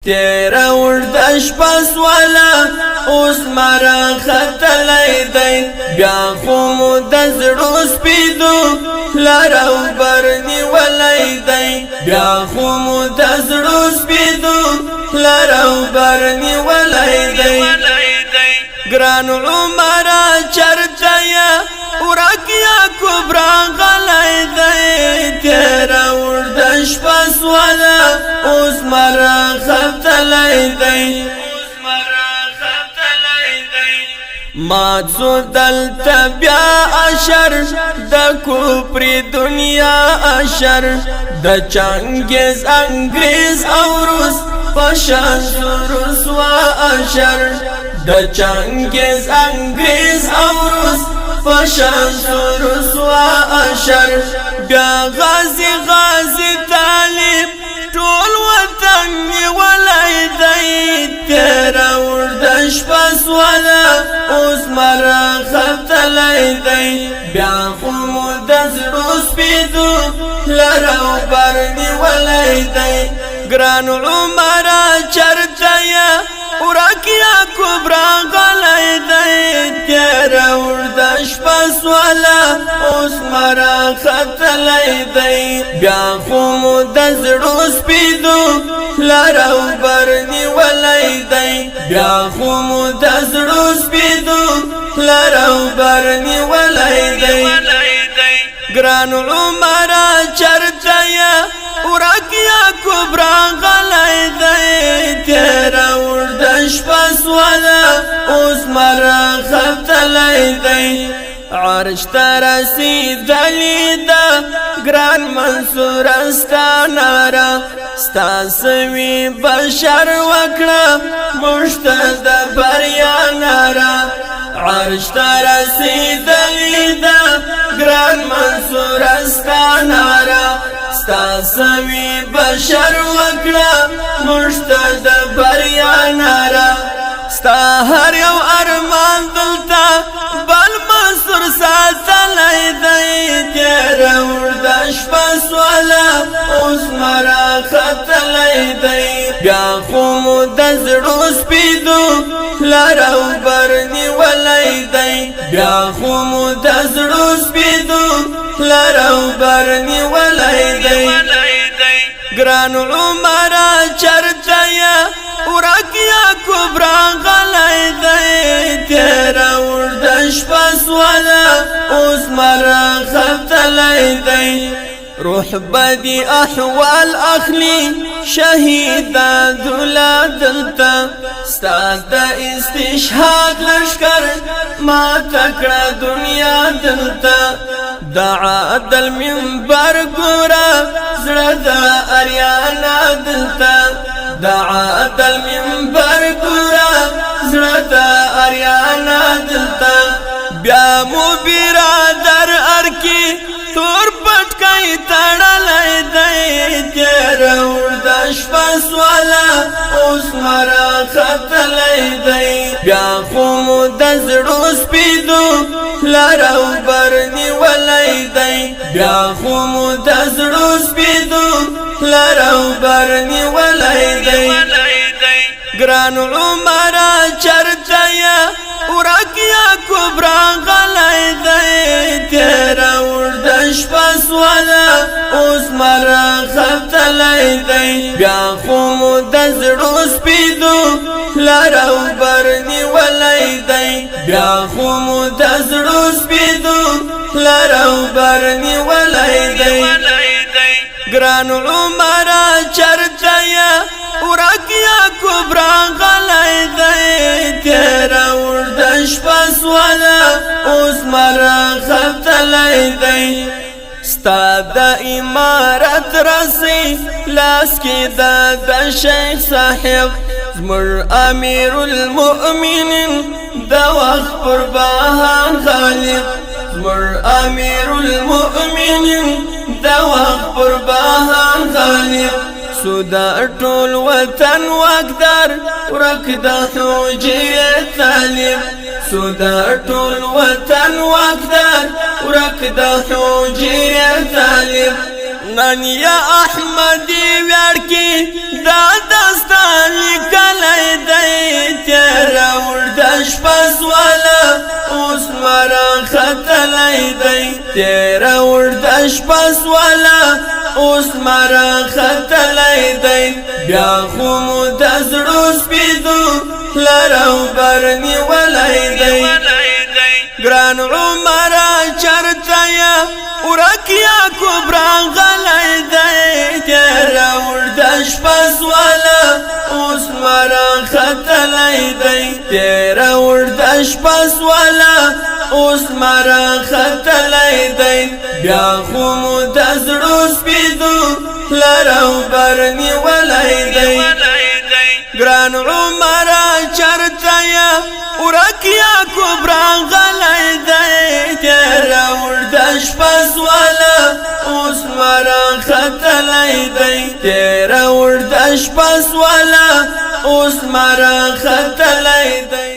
تیرا ورد شپس والا اوس مرا خطلی دی بیا خومو دزړو سپیدو لارو برنی ولی دی بیا خومو دزړو سپیدو لارو برنی ولی دی گران عمرا چرچایا ورکیا کبرا غلی دی تیرا ورد شپس والا اوس مرا خطلی دی ماتزو دلتا بیا اشر دا کوپری دنیا اشر دا چنگیز انگریز او روس پشان روس و اشر دا چنگیز انگریز او روس پشان روس و اشر بیا غازی غازی طالب ټول وطن ولی دی تیرا ورد شپس والا اوس مرا خطلی دی بیا خومو دزړو سپیدو لرو برنی ولی دی گران عمرا چرچایا ورکیا کبرا غلی دی تیرا ورد شپس والا اوس مرا خطلی دی بیا خومو دزړو سپیدو لرو برنی ولی دی بیا خومو دزړو سپیدو لرو برنی ولی دی گران عمرا چرچایا ورکیا کبرا غلی دی تیرا ورد شپس والا اوس مرا خطلی دی عرش ترسیدلی دا گران منصور استانارا ستا سوی بشر وکړه مشت د بریا نارا عرش ترسیدلی دا گران منصور استانارا ستا سوی بشر وکړه مشت د بریا نارا ستا هر یو ارمان دلتا بل منصور ساتلی دی تیرا ورد شپس والا اوس مرا خطلی دی بیا خومو دزړو سپیدو لرو برنی ولی دی بیا خومو دزړو سپیدو لرو برنی ولی دی گران عمرا چرچایا ورکیا کبرا غلی دی تیرا ورد شپس والا اوس مرا خطلی دی روح بدی احوال اخلی شهید دولا دلتا ستاد استشهاد لشکر ما تکړه دنیا دلتا دعا دل منبر ګورا زړه د اریانا دلتا دعا دل منبر ګورا زړه د اریانا دلتا بیا مو برادر ارکی تور پټکای تړلای دی تیرا ورد شپس والا اوس مرا خطلی دی بیا خومو دزړو سپیدو لرو برنی ولی دی بیا خومو دزړو سپیدو لرو برنی ولی دی گران عمرا چرچایا ورکیا کبرا غلی دی تیرا ورد شپس والا اوس مرا خطلی دی بیا خومو دزړو سپیدو لرو برنی ولی دی بیا خومو دزړو سپیدو لرو برنی ولی دی گران عمرا چرچایا ورکیا کبرا غلی دی تیرا ورد شپس والا اوس مرا خطلی دی ستا د امارت رسی لاس کی د شیخ صاحب زمر امیر المؤمنین د وخت پر بهان غالب زمر امیر المؤمنین د وخت پر بهان غالب سودا ټول وطن واقدار ورک د حجیه طالب سودا ټول وطن واقدار ورک د حجیه طالب نن یا احمدی ویړ کی دا داستان مرا خطلی دی تیرا وردش پس والا اوس مرا خطلی دی بیا خو دزړو سپیدو لرو برنی ولی دی ګران عمره چرته یا ورکیا کبرا غلی دی تیرا وردش پس والا اوس مرا خطلی دی تیرا وردش پس والا اوس مرا خطلی دی بیا خو دزړو سپیدو لرو برنی ولی دی ګران عمره چرته یا ورکیا کبرا غلی دی تیرا وردش پس والا اوس مرا خطلی دی تیرا وردش پس والا اوس مرا خطلی دی